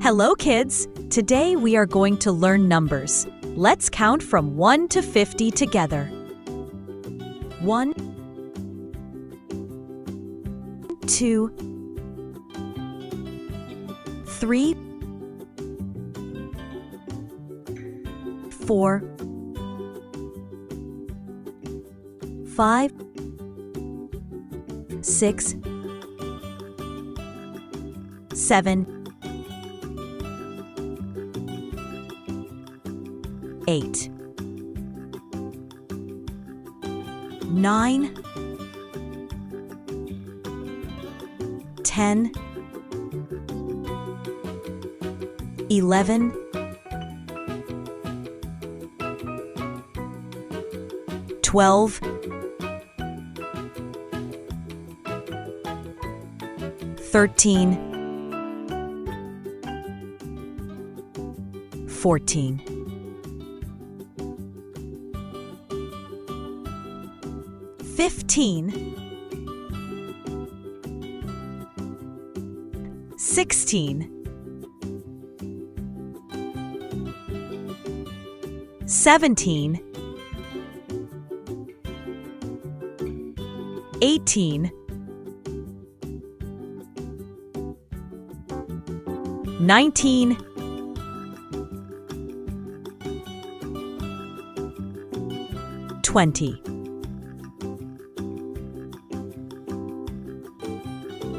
Hello, kids! Today we are going to learn numbers. Let's count from 1 to 50 together. 1, 2, 3, 4, 5, 6, 7, 8, 9, 10, 11, 12, 13, 14, 15, 16, 17, 18, 19, 20,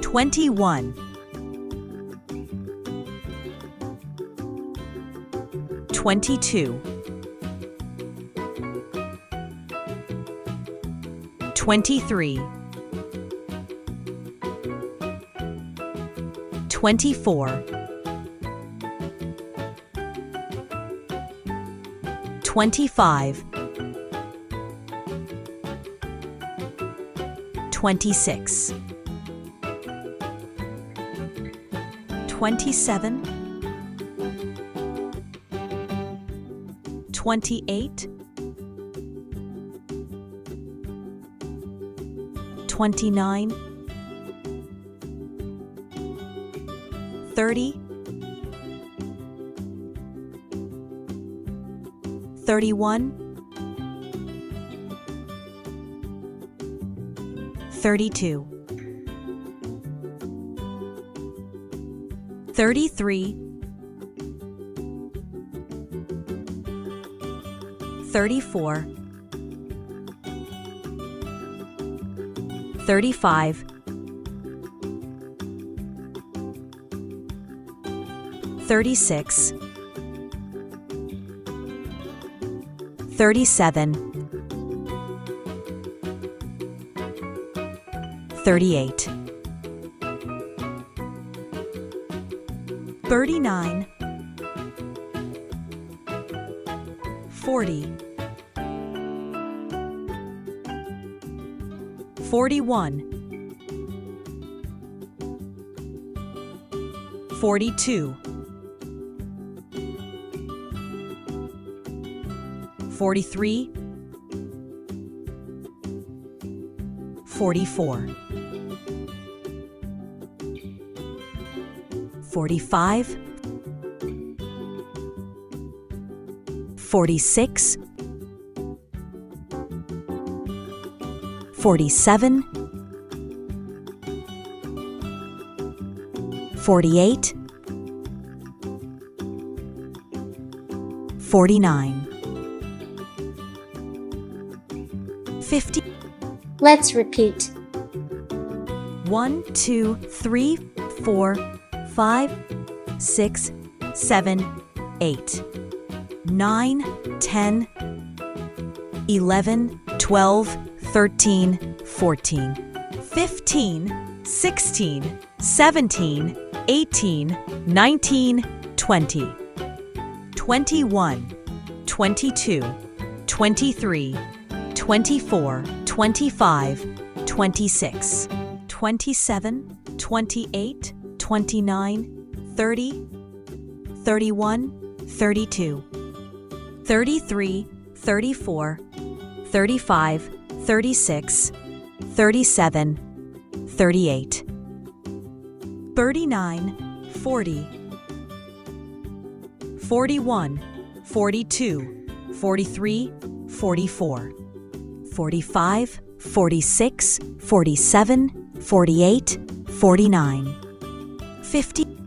21, 22, 23, 24, 25, 26, 27, 28, 29, 30, 31, 32, 33, 34, 35, 36, 37, 38, 39, 40, 41, 42, 43, 44, 45, 46, 47, 48, 49, 50. Let's repeat. 1, 2, 3, 4, 5, 6, 7, 8, 9, 10, 11, 12, 13, 14, 15, 16, 17, 18, 19, 20, 21, 22, 23, 24, 25, 26, 27, 28, 29, 30, 31, 32, 33, 34, 35, 36, 37, 38, 39, 40, 41, 42, 43, 44, 45, 46, 47, 48, 49, 50.